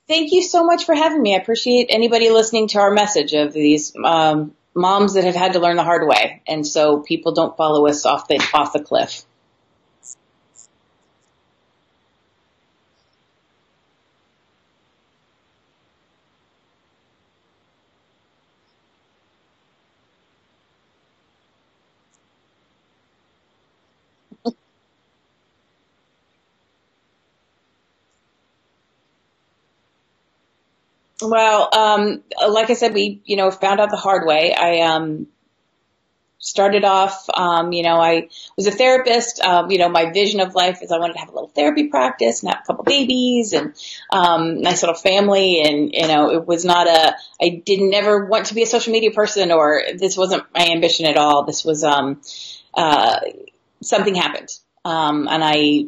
Thank you so much for having me. I appreciate anybody listening to our message of these moms that have had to learn the hard way, and so people don't follow us off the cliff. Well, like I said, we found out the hard way. I started off, I was a therapist. My vision of life is I wanted to have a little therapy practice and have a couple babies and nice little family. And, it was not I didn't never want to be a social media person, or this wasn't my ambition at all. This was something happened. And I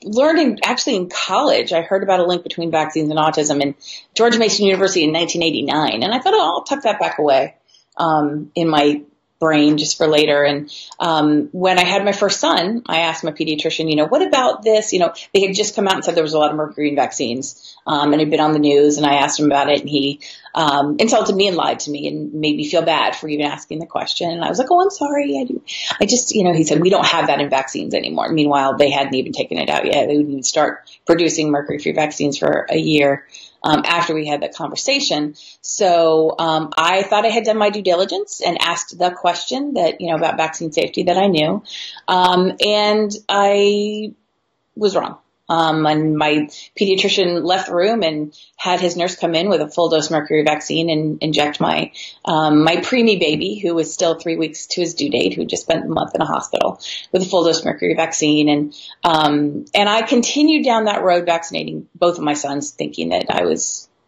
learned actually in college, I heard about a link between vaccines and autism in George Mason University in 1989. And I thought, oh, I'll tuck that back away in my brain just for later. And when I had my first son, I asked my pediatrician, what about this? They had just come out and said there was a lot of mercury in vaccines, and it had been on the news. And I asked him about it, and he insulted me and lied to me and made me feel bad for even asking the question. And I was like, oh, I'm sorry. I just, he said, we don't have that in vaccines anymore. Meanwhile, they hadn't even taken it out yet. They wouldn't even start producing mercury-free vaccines for a year. After we had that conversation. So, I thought I had done my due diligence and asked the question that, about vaccine safety that I knew. And I was wrong. And my pediatrician left the room and had his nurse come in with a full dose mercury vaccine and inject my preemie baby, who was still 3 weeks to his due date, who just spent a month in a hospital, with a full dose mercury vaccine. And I continued down that road vaccinating both of my sons, thinking that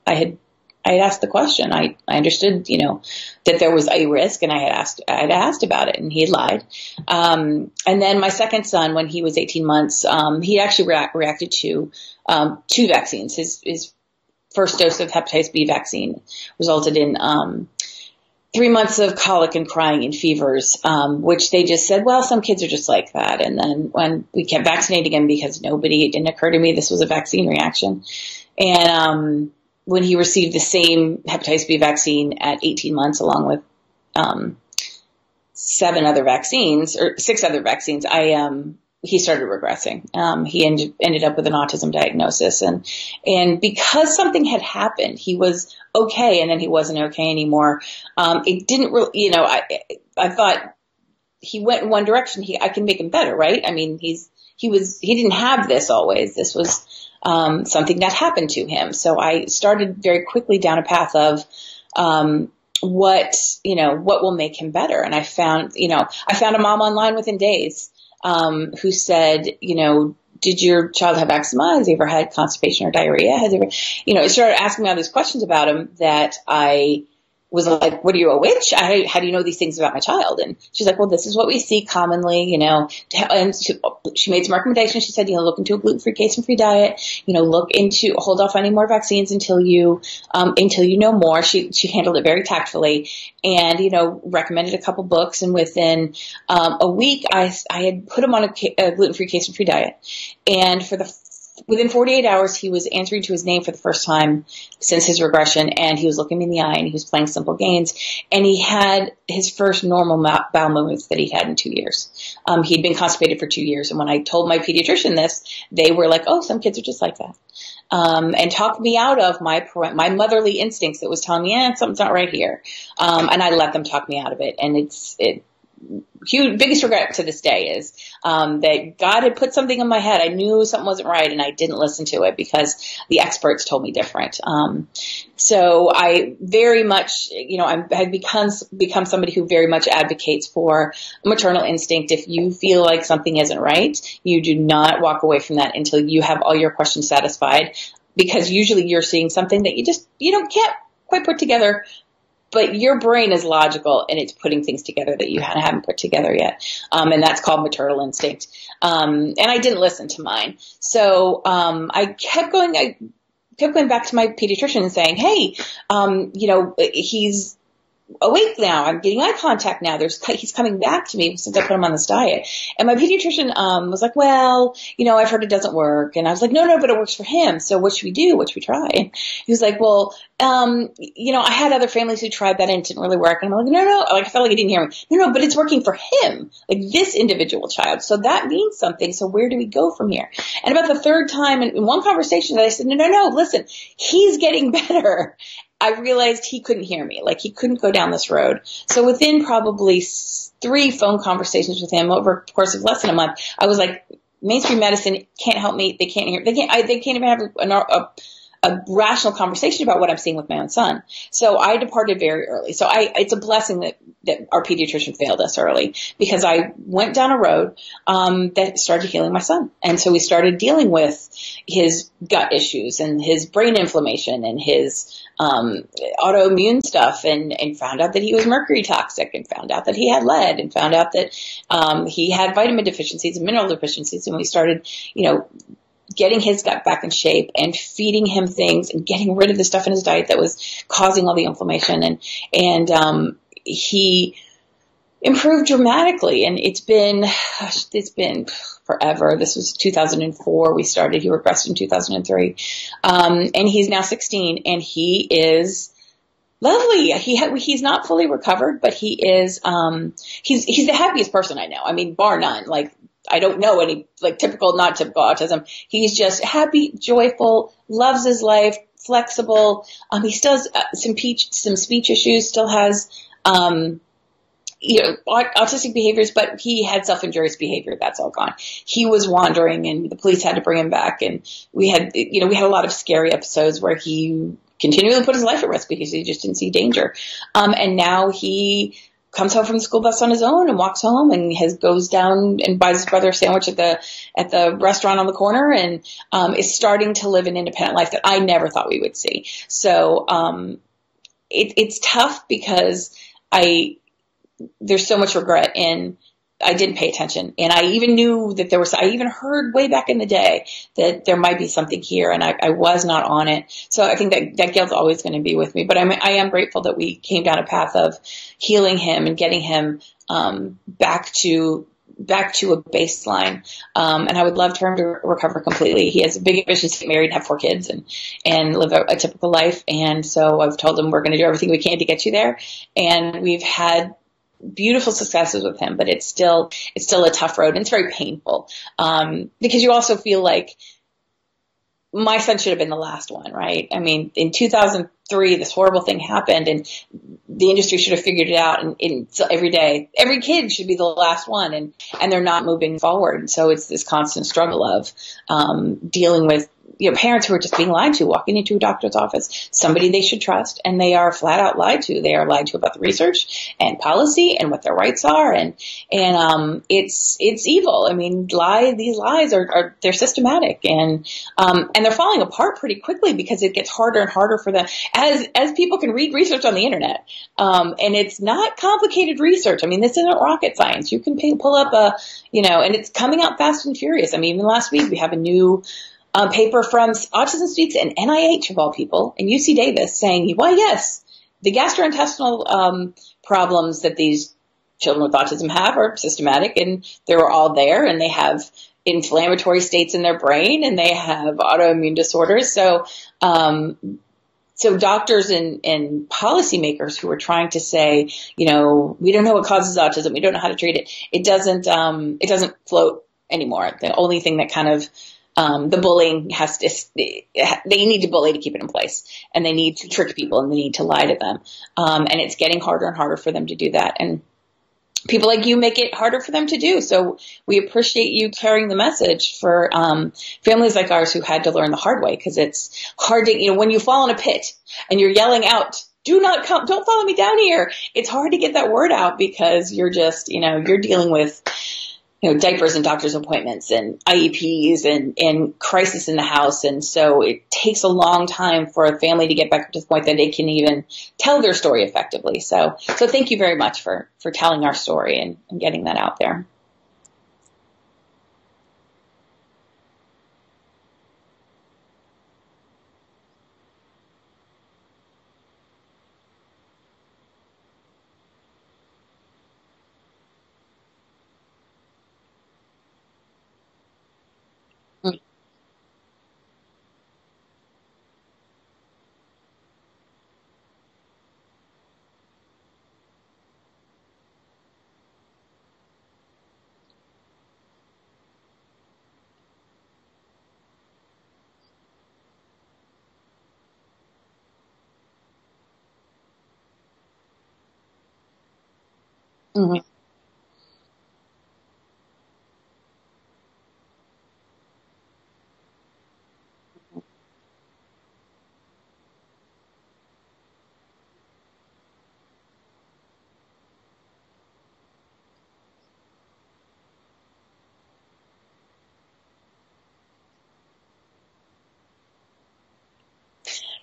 I had asked the question. I understood, that there was a risk, and I had asked about it, and he had lied. And then my second son, when he was 18 months, he actually reacted to two vaccines. His first dose of hepatitis B vaccine resulted in 3 months of colic and crying and fevers, which they just said, well, some kids are just like that. And then when we kept vaccinating him, because it didn't occur to me this was a vaccine reaction. And when he received the same hepatitis B vaccine at 18 months, along with 6 other vaccines, he started regressing. He ended up with an autism diagnosis, and because something had happened, he was okay, and then he wasn't okay anymore. It didn't really, I thought he went in one direction. I can make him better, right? I mean, he didn't have this always. This was something that happened to him. So I started very quickly down a path of what will make him better. And I found a mom online within days who said, did your child have eczema? Has he ever had constipation or diarrhea? Has he ever, it started asking me all these questions about him that I was like, what, are you a witch? How do you know these things about my child? And she's like, well, this is what we see commonly, and she made some recommendations. She said, look into a gluten-free, casein-free diet, hold off any more vaccines until you know more. She handled it very tactfully and, recommended a couple books. And within, a week, I had put him on a gluten-free, casein-free diet. And within 48 hours, he was answering to his name for the first time since his regression, and he was looking me in the eye, and he was playing simple games, and he had his first normal bowel movements that he'd had in 2 years. He'd been constipated for 2 years, and when I told my pediatrician this, they were like, oh, some kids are just like that, and talked me out of my motherly instincts that was telling me, something's not right here, and I let them talk me out of it, and biggest regret to this day is that God had put something in my head. I knew something wasn't right, and I didn't listen to it because the experts told me different. So I very much, I've become somebody who very much advocates for maternal instinct. If you feel like something isn't right, you do not walk away from that until you have all your questions satisfied, because usually you're seeing something that you can't quite put together. But your brain is logical, and it's putting things together that you haven't put together yet. And that's called maternal instinct. And I didn't listen to mine. So, I kept going back to my pediatrician and saying, hey, he's awake now. I'm getting eye contact now. He's coming back to me since I put him on this diet. And my pediatrician, was like, well, I've heard it doesn't work. And I was like, no, but it works for him. So what should we do? What should we try? And he was like, well, I had other families who tried that and it didn't really work. And I'm like, no, like I felt like he didn't hear me. No, but it's working for him, like this individual child. So that means something. So where do we go from here? And about the third time in one conversation that I said, no, listen, he's getting better. I realized he couldn't hear me, like he couldn't go down this road. So within probably 3 phone conversations with him over the course of less than a month, I was like, mainstream medicine can't help me. They can't hear. They can't even have a rational conversation about what I'm seeing with my own son. So I departed very early. So it's a blessing that our pediatrician failed us early, because I went down a road, that started healing my son. And so we started dealing with his gut issues and his brain inflammation and his, autoimmune stuff, and found out that he was mercury toxic, and found out that he had lead, and found out that, he had vitamin deficiencies and mineral deficiencies. And we started, getting his gut back in shape and feeding him things and getting rid of the stuff in his diet that was causing all the inflammation. And he improved dramatically. And it's been forever. This was 2004. We started. He regressed in 2003. And he's now 16, and he is lovely. He's not fully recovered, but he is, he's the happiest person I know. I mean, bar none. Like, I don't know any, like, typical, not typical autism. He's just happy, joyful, loves his life, flexible. He still has some speech issues, still has, autistic behaviors, but he had self-injurious behavior. That's all gone. He was wandering, and the police had to bring him back. And we had a lot of scary episodes where he continually put his life at risk because he just didn't see danger. And now he comes home from the school bus on his own and walks home and goes down and buys his brother a sandwich at the restaurant on the corner, and is starting to live an independent life that I never thought we would see. So it's tough because there's so much regret, and I didn't pay attention. And I even knew that I even heard way back in the day that there might be something here, and I was not on it. So I think that guilt's always going to be with me. But I am grateful that we came down a path of healing him and getting him back to a baseline. And I would love for him to recover completely. He has a big ambition to get married and have 4 kids and live a typical life. And so I've told him we're going to do everything we can to get you there. And we've had beautiful successes with him, but it's still a tough road, and it's very painful. Because you also feel like my son should have been the last one, right? I mean, in 2003, this horrible thing happened, and the industry should have figured it out. And so every day, every kid should be the last one, and they're not moving forward. So it's this constant struggle of, dealing with, parents who are just being lied to, walking into a doctor's office, somebody they should trust, and they are flat out lied to. They are lied to about the research and policy and what their rights are. And it's evil. I mean, these lies they're systematic, and they're falling apart pretty quickly because it gets harder and harder for them as people can read research on the internet. And it's not complicated research. I mean, this isn't rocket science. You can pull up and it's coming out fast and furious. I mean, even last week we have a new paper from Autism Speaks and NIH of all people and UC Davis saying, well, yes, the gastrointestinal problems that these children with autism have are systematic, and they're all there, and they have inflammatory states in their brain, and they have autoimmune disorders. So doctors and policymakers who are trying to say, we don't know what causes autism, we don't know how to treat it, it doesn't float anymore. The only thing that kind of the bullying they need to bully to keep it in place, and they need to trick people, and they need to lie to them. And it's getting harder and harder for them to do that. And people like you make it harder for them to do. So we appreciate you carrying the message for families like ours who had to learn the hard way, because it's hard to, when you fall in a pit and you're yelling out, do not come, don't follow me down here. It's hard to get that word out because you're just, you're dealing with diapers and doctor's appointments and IEPs and crisis in the house. And so it takes a long time for a family to get back to the point that they can even tell their story effectively. So thank you very much for telling our story and getting that out there. Mhm.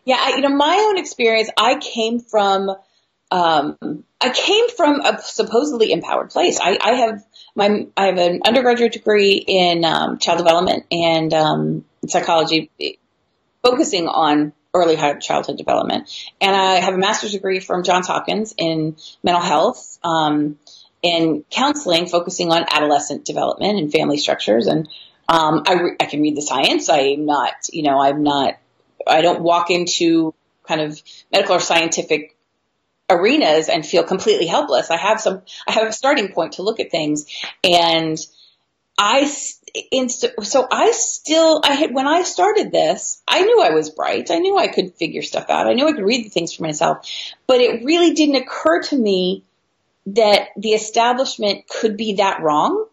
Yeah, my own experience, I came from a supposedly empowered place. I have an undergraduate degree in child development and psychology, focusing on early childhood development, and I have a master's degree from Johns Hopkins in mental health and counseling, focusing on adolescent development and family structures. And I can read the science. I don't walk into kind of medical or scientific arenas and feel completely helpless. I have a starting point to look at things. And when I started this, I knew I was bright. I knew I could figure stuff out. I knew I could read the things for myself, but it really didn't occur to me that the establishment could be that wrong,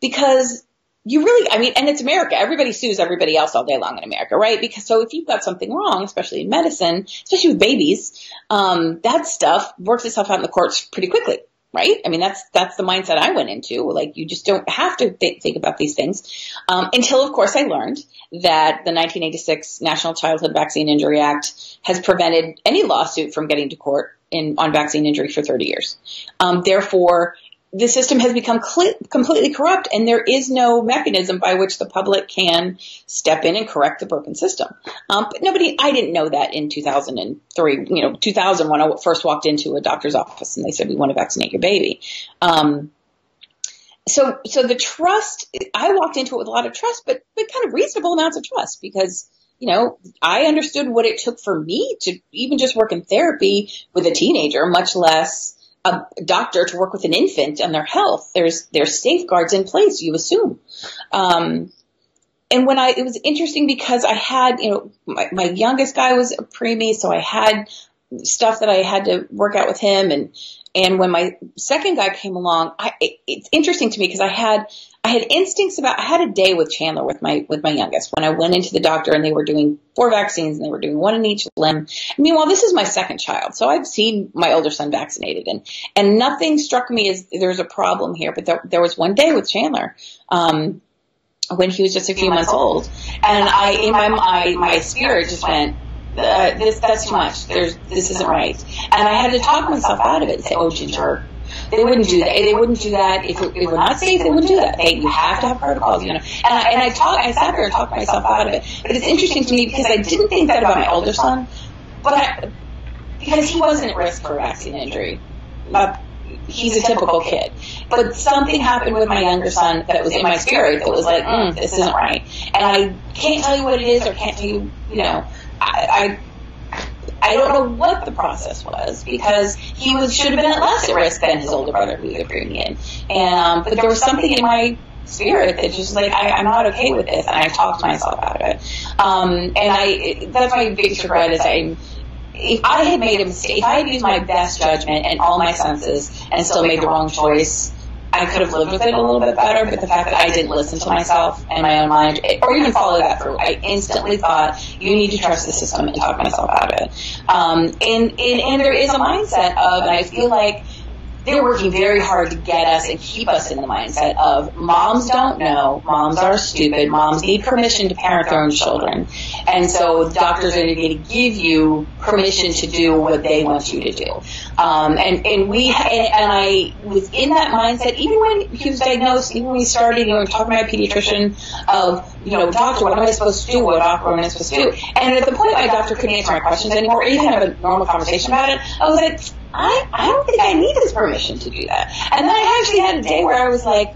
because and it's America. Everybody sues everybody else all day long in America, right? So if you've got something wrong, especially in medicine, especially with babies, that stuff works itself out in the courts pretty quickly, right? I mean, that's the mindset I went into. Like, you just don't have to think about these things. Until, of course, I learned that the 1986 National Childhood Vaccine Injury Act has prevented any lawsuit from getting to court on vaccine injury for 30 years. Therefore, the system has become completely corrupt, and there is no mechanism by which the public can step in and correct the broken system. But I didn't know that in 2003, 2000, when I first walked into a doctor's office and they said, "We want to vaccinate your baby." So the trust, I walked into it with a lot of trust, but kind of reasonable amounts of trust, because I understood what it took for me to even just work in therapy with a teenager, much less a doctor to work with an infant and their health. There's safeguards in place, you assume. And it was interesting because I had, my youngest guy was a preemie, so I had stuff that I had to work out with him. And when my second guy came along, it's interesting to me because I had instincts I had a day with Chandler, with my youngest, when I went into the doctor and they were doing 4 vaccines and they were doing 1 in each limb. Meanwhile, this is my second child, so I've seen my older son vaccinated, and nothing struck me as there's a problem here. But there was one day with Chandler, when he was just a few months old, and in my spirit just went, that's too much. This isn't right. And I had to talk myself out of it and say, "Oh, Ginger, they wouldn't do that. They wouldn't do that if it were not safe. They wouldn't do that. You have to have protocols, And I sat there and talked myself out of it. But it's interesting to me because I didn't think that about my older son, because he wasn't at risk for a vaccine injury. He's a typical kid. But something happened with my younger son that was in my spirit that was like, this isn't right. And I can't tell you what it is, or can't tell you, I don't know what the process was, because he should have been at less at risk than his older brother who was bringing in. But there was something in my spirit that just I'm not okay with this, and I talked myself out of it. That's my biggest regret is if I had made a mistake, if I had used my best judgment and all my senses and still made the wrong choice, I could have lived with it a little bit better. But the fact that I didn't listen to myself and my own mind, or even follow that through, I instantly thought, you need to trust the system, and talk myself out of it. And there is a mindset of, and I feel like they're working very hard to get us and keep us in the mindset of, moms don't know, moms are stupid, moms need permission to parent their own children, and so doctors are going to give you permission to do what they want you to do. And I was in that mindset even when he was diagnosed, even when we started, talking to my pediatrician of, doctor, what am I supposed to do? What am I supposed to do? And at the point my doctor couldn't answer my questions anymore, or even have a normal conversation about it, I was like, I don't think I need his permission to do that. And then I actually had a day where I was like,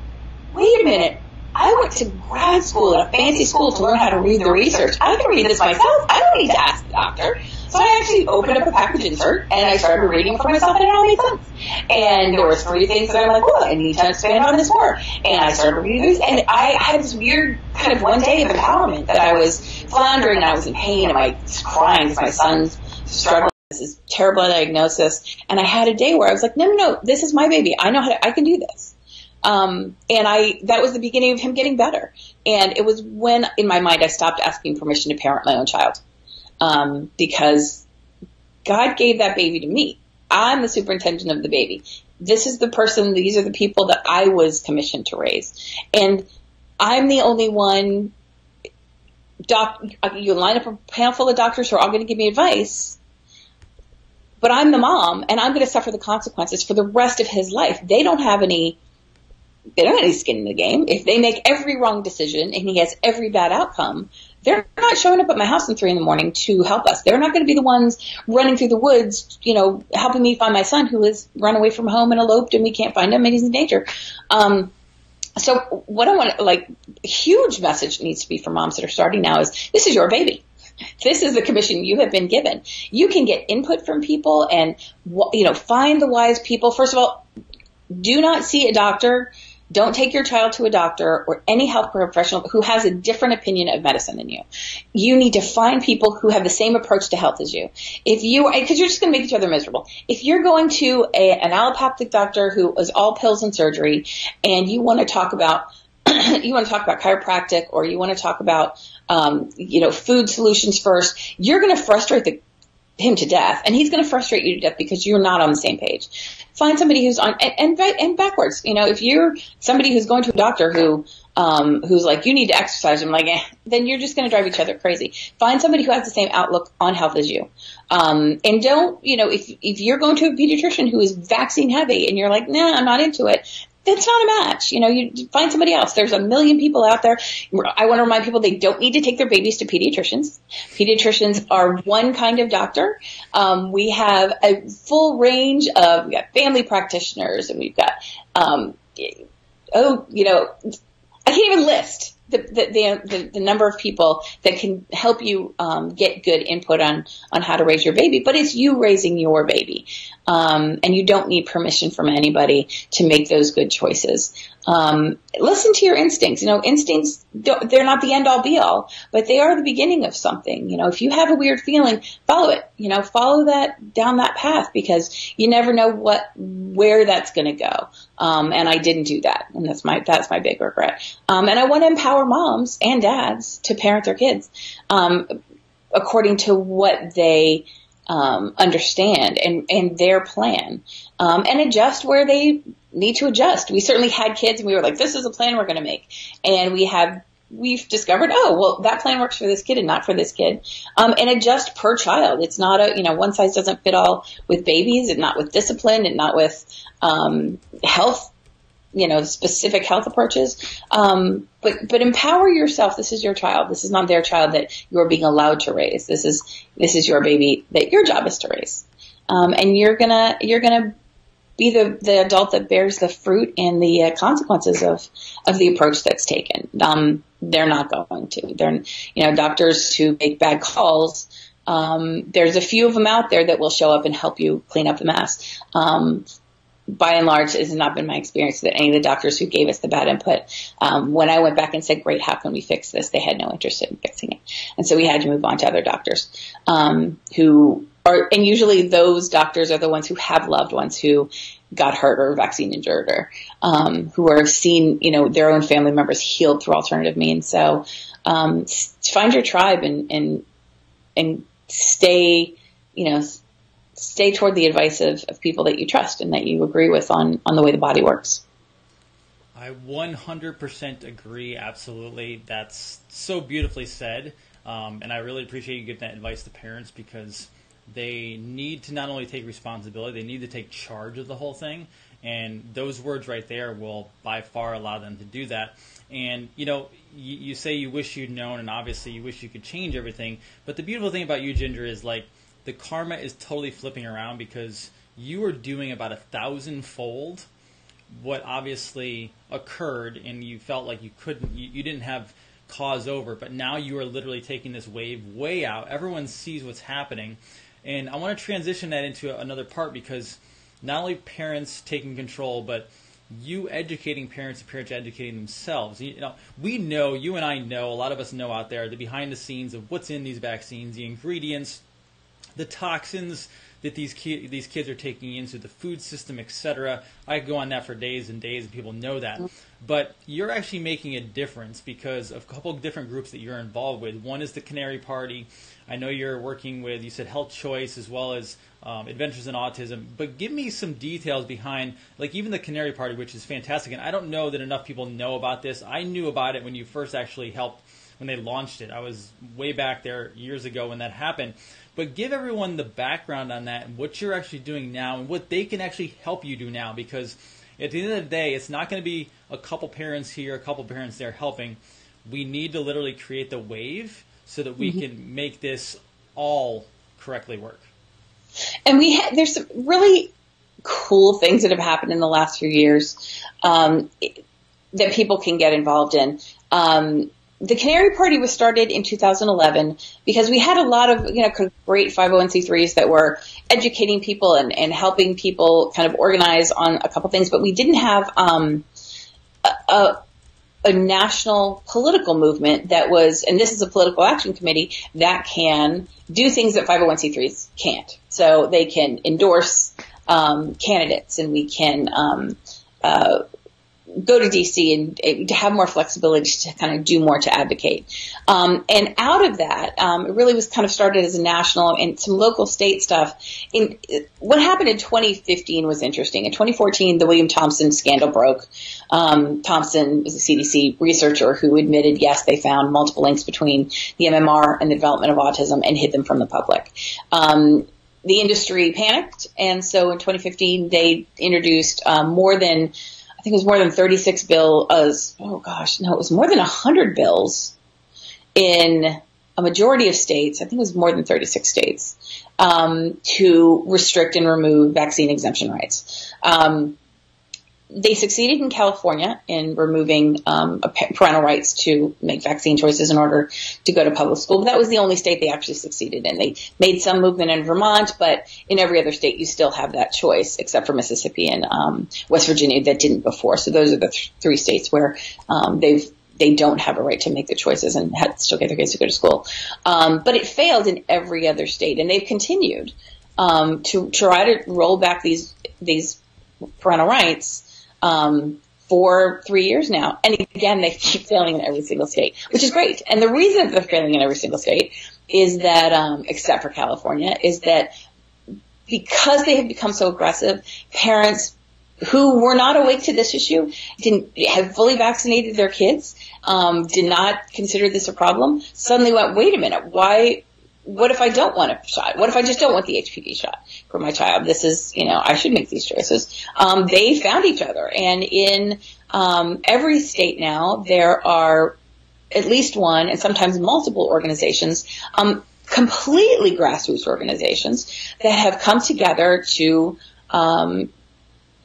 wait a minute, I went to grad school at a fancy school to learn how to read the research. I can read this myself. I don't need to ask the doctor. So I actually opened up a package insert and I started reading it for myself, and it all made sense. And there were 3 things that I'm like, I need to expand on this more. And I started reading these, and I had this weird kind of one day of empowerment that I was floundering and I was in pain and I was crying because my son's struggling. this is terrible diagnosis. And I had a day where I was like, no, this is my baby. I know I can do this. That was the beginning of him getting better. And it was when, in my mind, I stopped asking permission to parent my own child. Because God gave that baby to me. I'm the superintendent of the baby. This is the person, these are the people that I was commissioned to raise. And I'm the only one, you line up a panel full of doctors who are all going to give me advice, but I'm the mom, and I'm going to suffer the consequences for the rest of his life. They don't have any skin in the game. If they make every wrong decision and he has every bad outcome, they're not showing up at my house at 3 a.m. to help us. They're not going to be the ones running through the woods, helping me find my son who has run away from home and eloped and we can't find him and he's in danger. So what I want, huge message needs to be for moms that are starting now is this is your baby. This is the commission you have been given. You can get input from people and, find the wise people. First of all, do not see a doctor. Don't take your child to a doctor or any health professional who has a different opinion of medicine than you. You need to find people who have the same approach to health as you. Because you're just going to make each other miserable. If you're going to an allopathic doctor who is all pills and surgery, and you want to talk about chiropractic, or you want to talk about food solutions first, you're going to frustrate him to death, and he's going to frustrate you to death because you're not on the same page. Find somebody who's on, and backwards. If you're somebody who's going to a doctor who's like, you need to exercise, I'm like, then you're just going to drive each other crazy. Find somebody who has the same outlook on health as you. And don't, if you're going to a pediatrician who is vaccine heavy and you're like, nah, I'm not into it, that's not a match. You find somebody else. There's a million people out there. I want to remind people they don't need to take their babies to pediatricians. Pediatricians are one kind of doctor. We have a full range of, we got family practitioners, and we've got, I can't even list the number of people that can help you get good input on how to raise your baby, but it's you raising your baby. And you don't need permission from anybody to make those good choices. Listen to your instincts. Instincts, they're not the end all be all, but they are the beginning of something. If you have a weird feeling, follow it. Follow that down that path, because you never know where that's going to go. And I didn't do that. And that's my big regret. And I want to empower moms and dads to parent their kids, according to what they understand and their plan, and adjust where they need to adjust. We certainly had kids and we were like, this is a plan we're going to make. And we've discovered, that plan works for this kid and not for this kid. And adjust per child. It's not one size doesn't fit all with babies, and not with discipline, and not with, health, specific health approaches. But empower yourself. This is your child. This is not their child that you're being allowed to raise. This is your baby that your job is to raise. And you're gonna be the adult that bears the fruit and the consequences of the approach that's taken. They're not going to. They're, doctors who make bad calls. There's a few of them out there that will show up and help you clean up the mess. By and large, it has not been my experience that any of the doctors who gave us the bad input, when I went back and said, great, how can we fix this? They had no interest in fixing it. And so we had to move on to other doctors, and usually those doctors are the ones who have loved ones who got hurt or vaccine injured, or, who are seeing, their own family members healed through alternative means. So, find your tribe and stay toward the advice of people that you trust and that you agree with on the way the body works. I 100% agree. Absolutely. That's so beautifully said. And I really appreciate you giving that advice to parents, because they need to not only take responsibility, they need to take charge of the whole thing. And those words right there will by far allow them to do that. And, you say you wish you'd known, and obviously you wish you could change everything. But the beautiful thing about you, Ginger, is the karma is totally flipping around, because you are doing about 1,000-fold what obviously occurred, and you felt like you didn't have cause over, but now you are literally taking this wave way out. Everyone sees what's happening. And I want to transition that into another part, because not only parents taking control, but you educating parents and parents educating themselves. We know, you and I know, a lot of us know out there, the behind the scenes of what's in these vaccines, the ingredients, the toxins that these kids are taking into the food system, etc. I could go on that for days and days, and people know that. But you're actually making a difference because of a couple of different groups that you're involved with. One is the Canary Party. I know you're working with, you said Health Choice as well as Adventures in Autism. But give me some details behind, like even the Canary Party, which is fantastic. And I don't know that enough people know about this. I knew about it when you first actually helped, when they launched it. I was way back there years ago when that happened. But give everyone the background on that and what you're actually doing now and what they can actually help you do now. Because at the end of the day, it's not going to be a couple parents here, a couple parents there helping. We need to literally create the wave so that we can make this all correctly work. And there's some really cool things that have happened in the last few years that people can get involved in. The Canary Party was started in 2011 because we had a lot of, great 501c3s that were educating people and helping people kind of organize on a couple things, but we didn't have a national political movement that was, and this is a political action committee that can do things that 501c3s can't. So they can endorse candidates, and we can go to DC and to have more flexibility to kind of do more to advocate. And out of that, it really was kind of started as a national and some local state stuff. What happened in 2015 was interesting. In 2014, the William Thompson scandal broke. Thompson was a CDC researcher who admitted, yes, they found multiple links between the MMR and the development of autism and hid them from the public. The industry panicked, and so in 2015, they introduced more than 36 bills. It was more than 100 bills in a majority of states. I think it was more than 36 states to restrict and remove vaccine exemption rights. They succeeded in California in removing parental rights to make vaccine choices in order to go to public school. But that was the only state they actually succeeded in. They made some movement in Vermont, but in every other state you still have that choice, except for Mississippi and West Virginia that didn't before. So those are the three states where they don't have a right to make the choices and still get their kids to go to school. But it failed in every other state, and they've continued to try to roll back these parental rights for 3 years now. And again, they keep failing in every single state, which is great. And the reason they're failing in every single state is that, except for California, is that because they have become so aggressive, parents who were not awake to this issue, have fully vaccinated their kids, did not consider this a problem, suddenly went, wait a minute, what if I don't want a shot? What if I just don't want the HPV shot for my child? This is, I should make these choices. They found each other. And in every state now, there are at least one and sometimes multiple organizations, completely grassroots organizations that have come together to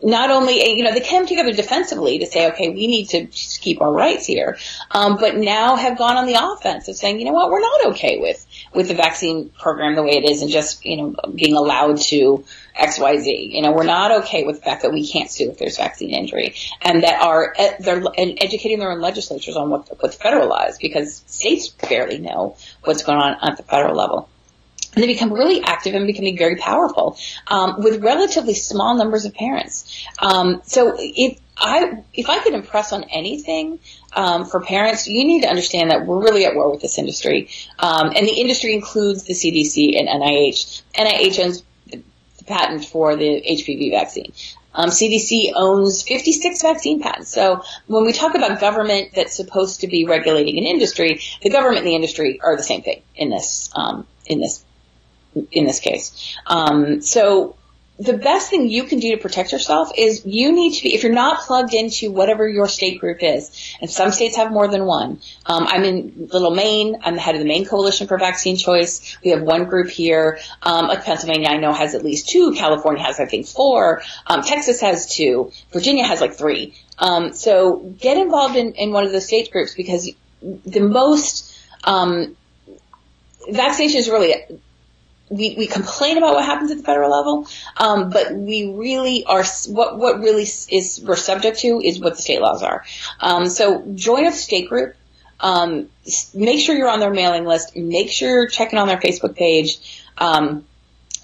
not only, they came together defensively to say, okay, we need to keep our rights here, but now have gone on the offense of saying, you know what, we're not okay with the vaccine program the way it is and just, being allowed to XYZ. We're not okay with the fact that we can't sue if there's vaccine injury, and that they're educating their own legislatures on what the federal law is, because states barely know what's going on at the federal level. And they become really active and becoming very powerful, with relatively small numbers of parents. So if I could impress on anything, for parents, you need to understand that we're really at war with this industry. And the industry includes the CDC and NIH. NIH owns the patent for the HPV vaccine. CDC owns 56 vaccine patents. So when we talk about government that's supposed to be regulating an industry, the government and the industry are the same thing in this case. So the best thing you can do to protect yourself is you need to be, if you're not plugged into whatever your state group is, and some states have more than one. I'm in Little Maine. I'm the head of the Maine Coalition for Vaccine Choice. We have one group here. Like Pennsylvania, I know, has at least 2. California has, I think, 4. Texas has 2. Virginia has like 3. So get involved in one of those state groups, because the most, vaccination is really, we complain about what happens at the federal level, but we really are, what really is we're subject to is what the state laws are. So join a state group, make sure you're on their mailing list, make sure you're checking on their Facebook page,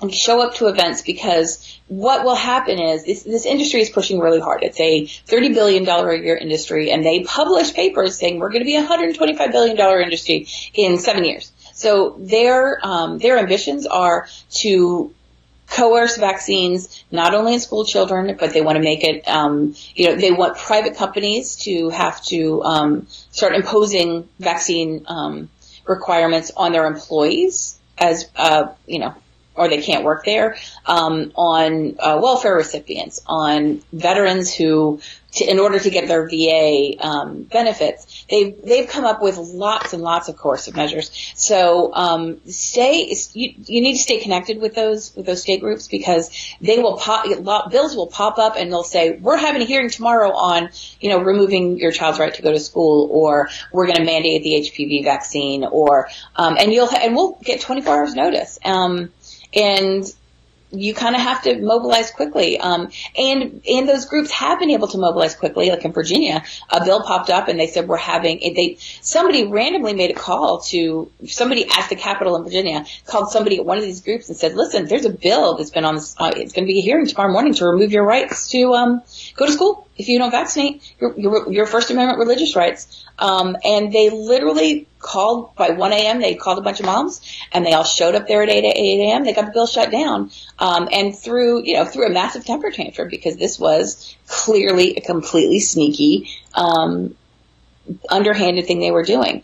and show up to events, because what will happen is this industry is pushing really hard. It's a $30 billion a year industry, and they publish papers saying we're going to be a $125 billion industry in 7 years. So their ambitions are to coerce vaccines, not only in school children, but they want to make it, they want private companies to have to start imposing vaccine requirements on their employees as, or they can't work there, on welfare recipients, on veterans who, in order to get their VA benefits, they've come up with lots and lots of coercive measures. So you need to stay connected with those state groups, because they will bills will pop up and they'll say, we're having a hearing tomorrow on removing your child's right to go to school, or we're going to mandate the HPV vaccine, or and we'll get 24 hours notice. And you kind of have to mobilize quickly. And those groups have been able to mobilize quickly. Like in Virginia, a bill popped up and they said somebody randomly made a call to somebody at the Capitol in Virginia, called somebody at one of these groups and said, listen, there's a bill that's been on this, it's going to be a hearing tomorrow morning to remove your rights to, go to school if you don't vaccinate, your First Amendment religious rights. And they literally called by 1 a.m. They called a bunch of moms, and they all showed up there at 8 a.m. They got the bill shut down, and through a massive temper tantrum, because this was clearly a completely sneaky, underhanded thing they were doing.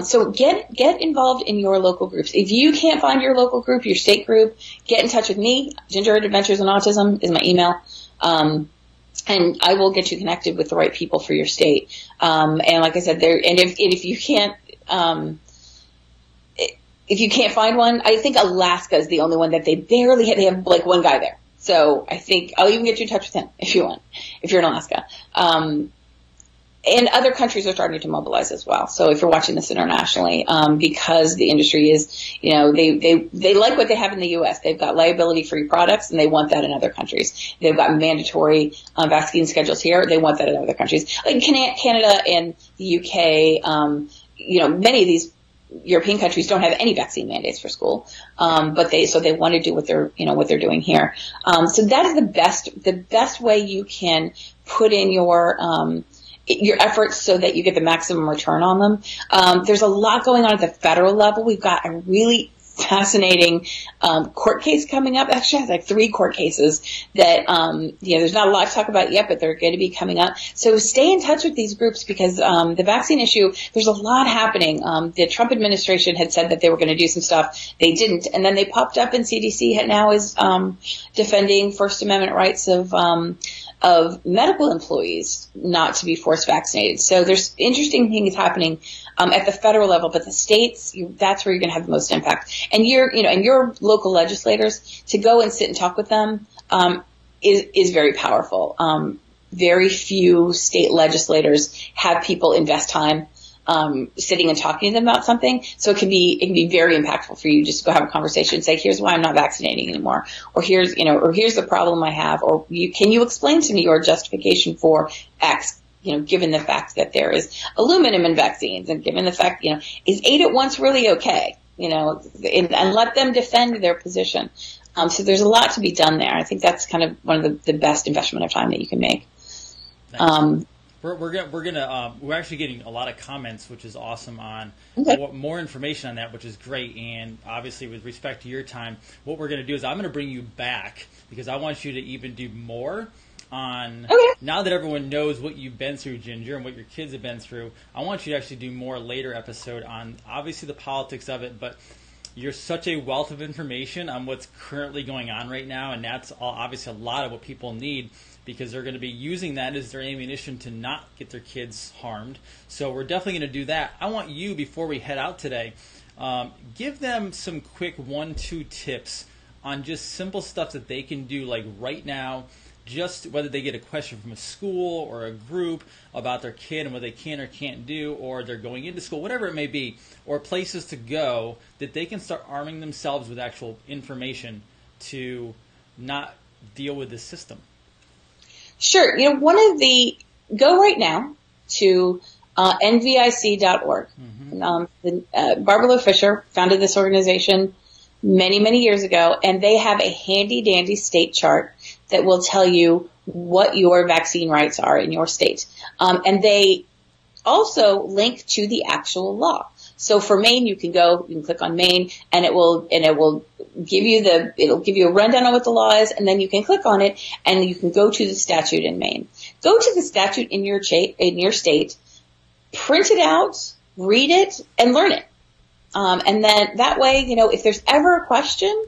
So get involved in your local groups. If you can't find your local group, your state group, get in touch with me. Gingerbread Adventures in Autism is my email. And I will get you connected with the right people for your state. And like I said, if you can't find one, I think Alaska is the only one that they have like one guy there. So I think I'll even get you in touch with him if you want, if you're in Alaska. And other countries are starting to mobilize as well. So if you're watching this internationally, because the industry is, they like what they have in the U.S. They've got liability-free products, and they want that in other countries. They've got mandatory vaccine schedules here. They want that in other countries, like Canada and the U.K. Many of these European countries don't have any vaccine mandates for school, but they want to do what they're doing here. So that is the best way you can put in your efforts so that you get the maximum return on them. There's a lot going on at the federal level. We've got a really fascinating court case coming up. Actually, I have like 3 court cases that there's not a lot to talk about yet, but they're going to be coming up. So stay in touch with these groups, because the vaccine issue, there's a lot happening. The Trump administration had said that they were going to do some stuff. They didn't, and then they popped up, and CDC now is defending First Amendment rights of medical employees not to be forced vaccinated. So there's interesting things happening at the federal level, but the states, that's where you're going to have the most impact. And your local legislators, to go and sit and talk with them is very powerful. Very few state legislators have people invest time sitting and talking to them about something. So it can be very impactful for you just to go have a conversation and say, here's why I'm not vaccinating anymore. Or here's the problem I have. Or can you explain to me your justification for X, given the fact that there is aluminum in vaccines, and given the fact, is 8 at once really okay? And let them defend their position. So there's a lot to be done there. I think that's kind of one of the best investment of time that you can make. We're actually getting a lot of comments, which is awesome, on more information on that, which is great. And obviously, with respect to your time, what we're going to do is I'm going to bring you back, because I want you to even do more on, now that everyone knows what you've been through, Ginger, and what your kids have been through. I want you to actually do more later episode on obviously the politics of it, but you're such a wealth of information on what's currently going on right now, and that's obviously a lot of what people need, because they're going to be using that as their ammunition to not get their kids harmed. So we're definitely going to do that. I want you, before we head out today, give them some quick 1-2 tips on just simple stuff that they can do, like right now, just whether they get a question from a school or a group about their kid and what they can or can't do, or they're going into school, whatever it may be, or places to go, that they can start arming themselves with actual information to not deal with this system. Sure. Go right now to nvic.org. Barbara Loe Fisher founded this organization many, many years ago, and they have a handy dandy state chart that will tell you what your vaccine rights are in your state. And they also link to the actual law. So for Maine, you can click on Maine, and it will give you a rundown on what the law is, and then you can click on it, and you can go to the statute in Maine. Go to the statute in your state, print it out, read it, and learn it. And then that way, if there's ever a question,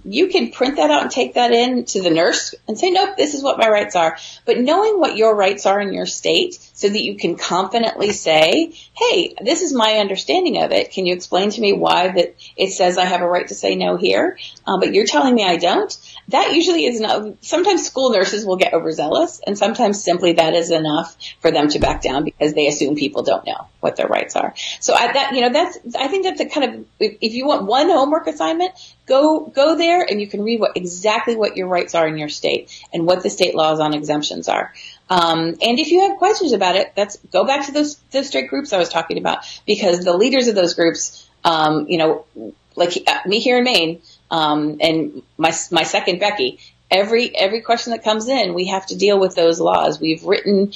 you can print that out and take that in to the nurse and say, nope, this is what my rights are. But knowing what your rights are in your state so that you can confidently say, hey, this is my understanding of it. Can you explain to me why that it says I have a right to say no here, but you're telling me I don't? That usually is enough. Sometimes school nurses will get overzealous, and sometimes simply that is enough for them to back down because they assume people don't know what their rights are. So I think that's a kind of, if you want one homework assignment, go there and you can read exactly what your rights are in your state and what the state laws on exemptions are. And if you have questions about it, go back to those straight groups I was talking about, because the leaders of those groups, like me here in Maine, and my second Becky, every question that comes in, we have to deal with those laws. We've written,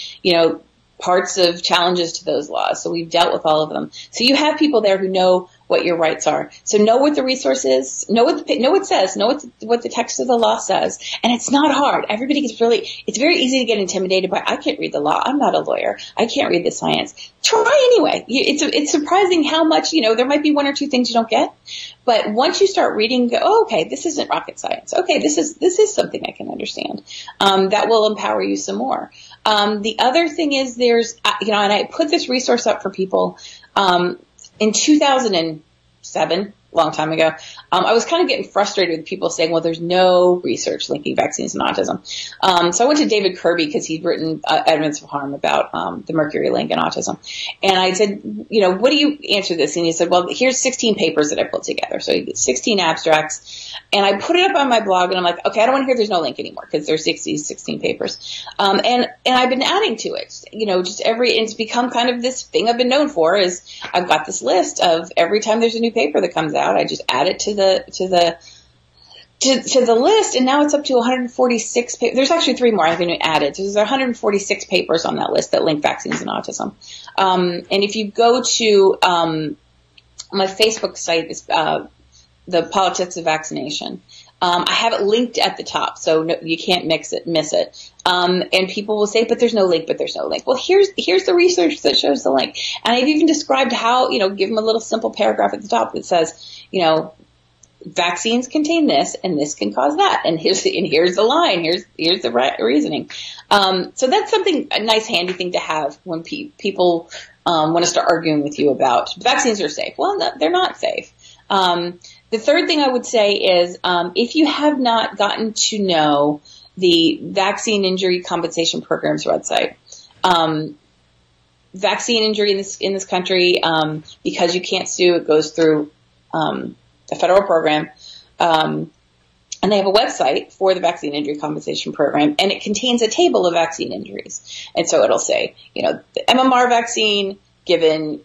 parts of challenges to those laws. So we've dealt with all of them. So you have people there who know what your rights are. So know what the resource is, know what it says, know what the text of the law says. And it's not hard. It's very easy to get intimidated by, I can't read the law. I'm not a lawyer. I can't read the science. Try anyway. It's surprising how much, there might be one or two things you don't get. But once you start reading, go, oh, okay, this isn't rocket science. Okay, this is something I can understand. That will empower you some more. The other thing is there's, and I put this resource up for people, in 2007, long time ago, I was kind of getting frustrated with people saying, well, there's no research linking vaccines and autism. So I went to David Kirby because he'd written Evidence of Harm about the mercury link and autism. And I said, what do you answer this? And he said, well, here's 16 papers that I put together. So 16 abstracts. And I put it up on my blog, and I'm like, okay, I don't want to hear there's no link anymore because there's 16 papers. And I've been adding to it, it's become kind of this thing I've been known for is I've got this list of every time there's a new paper that comes out, I just add it to the list, and now it's up to 146 papers. There's actually 3 more I've been added. So there's 146 papers on that list that link vaccines and autism. And if you go to my Facebook site, it's the Politics of Vaccination. I have it linked at the top, so you can't miss it. And people will say, but there's no link. Well, here's the research that shows the link. And I've even described how, give them a little simple paragraph at the top that says, vaccines contain this and this can cause that. And here's the line. Here's the right reasoning. So that's a nice handy thing to have when people want to start arguing with you about vaccines are safe. Well, no, they're not safe. The third thing I would say is, if you have not gotten to know the Vaccine Injury Compensation Program's website, vaccine injury in this country, because you can't sue, it goes through a federal program, and they have a website for the Vaccine Injury Compensation Program, and it contains a table of vaccine injuries. And so it'll say, the MMR vaccine given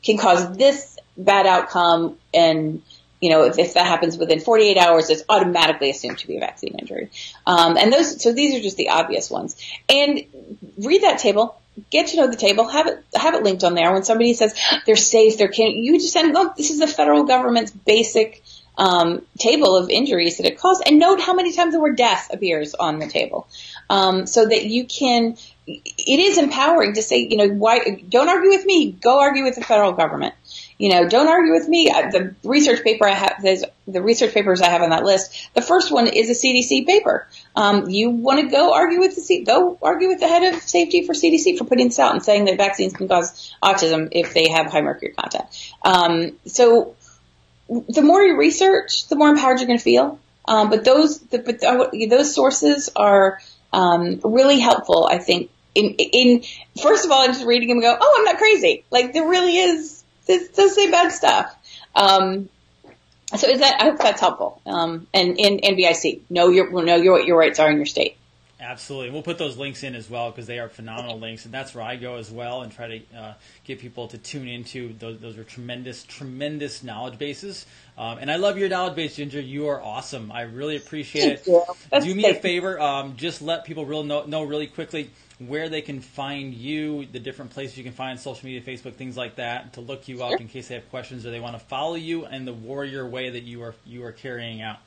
can cause this bad outcome, and if that happens within 48 hours, it's automatically assumed to be a vaccine injury. So these are just the obvious ones. And read that table, get to know the table, have it linked on there. When somebody says they're safe, you just send, look, this is the federal government's basic table of injuries that it caused, and note how many times the word death appears on the table, so that you can. It is empowering to say, why don't argue with me? Go argue with the federal government. Don't argue with me. The research papers I have on that list. The first one is a CDC paper. You want to go argue with the head of safety for CDC for putting this out and saying that vaccines can cause autism if they have high mercury content. So the more you research, the more empowered you're going to feel. But those sources are really helpful, I think. In first of all, I'm just reading them and go, oh, I'm not crazy. Like there really is. This does say bad stuff. So I hope that's helpful. And NBIC, know what your rights are in your state. Absolutely. We'll put those links in as well because they are phenomenal links. And that's where I go as well and try to get people to tune into. Those are tremendous, tremendous knowledge bases. And I love your knowledge base, Ginger. You are awesome. I really appreciate it. Do me a favor. Just let people know really quickly where they can find you, the different places you can find social media, Facebook, things like that, to look you up in case they have questions or they want to follow you and the warrior way that you are carrying out.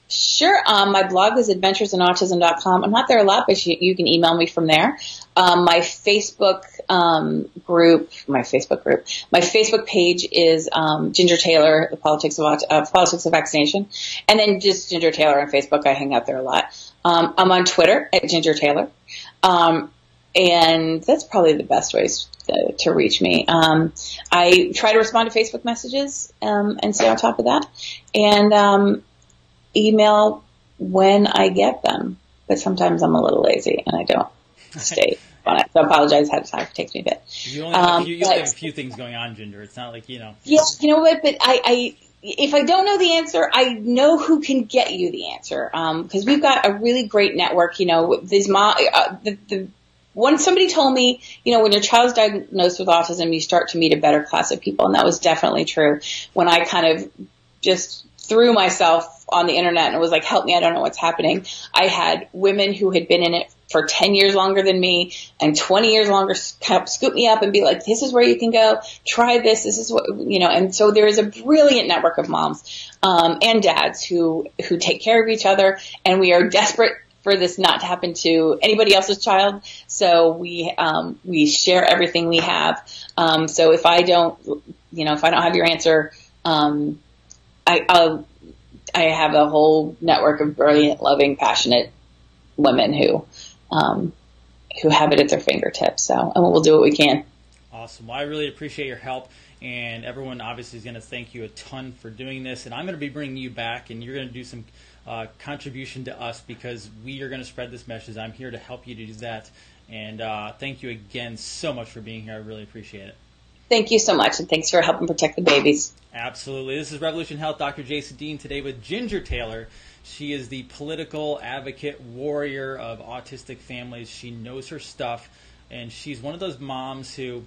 Sure. My blog is adventuresinautism.com. I'm not there a lot, but you can email me from there. My Facebook page is Ginger Taylor, the politics of vaccination, and then just Ginger Taylor on Facebook. I hang out there a lot. I'm on Twitter at Ginger Taylor, and that's probably the best ways to reach me. I try to respond to Facebook messages and stay on top of that, and email when I get them, but sometimes I'm a little lazy and I don't stay on it. So I apologize ahead of time. It takes me a bit. You only have a few things going on, Ginger. It's not like, Yeah, you know what? But if I don't know the answer, I know who can get you the answer. Because we've got a really great network. These when somebody told me, when your child's diagnosed with autism, you start to meet a better class of people, and that was definitely true. When I kind of just threw myself on the internet and was like, help me, I don't know what's happening. I had women who had been in it for 10 years longer than me and 20 years longer kind of scoop me up and be like, this is where you can go, try this. This is what, and so there is a brilliant network of moms, and dads who take care of each other, and we are desperate for this not to happen to anybody else's child. So we share everything we have. So if I don't have your answer, I have a whole network of brilliant, loving, passionate women who have it at their fingertips. So, and we'll do what we can. Awesome. Well, I really appreciate your help, and everyone obviously is going to thank you a ton for doing this. And I'm going to be bringing you back, and you're going to do some contribution to us because we are going to spread this message. I'm here to help you to do that. And thank you again so much for being here. I really appreciate it. Thank you so much, and thanks for helping protect the babies. Absolutely. This is Revolution Health, Dr. Jason Dean, today with Ginger Taylor. She is the political advocate warrior of autistic families. She knows her stuff, and she's one of those moms who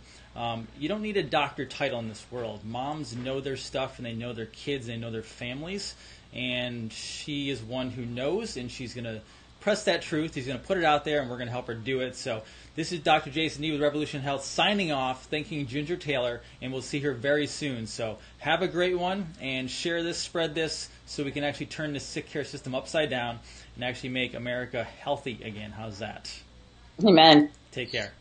you don't need a doctor title in this world. Moms know their stuff, and they know their kids, they know their families, and she is one who knows, and she's going to press that truth. He's going to put it out there, and we're going to help her do it. So this is Dr. Jason D with Revolution Health signing off, thanking Ginger Taylor, and we'll see her very soon. So have a great one, and share this, spread this, so we can actually turn this sick care system upside down and actually make America healthy again. How's that? Amen. Take care.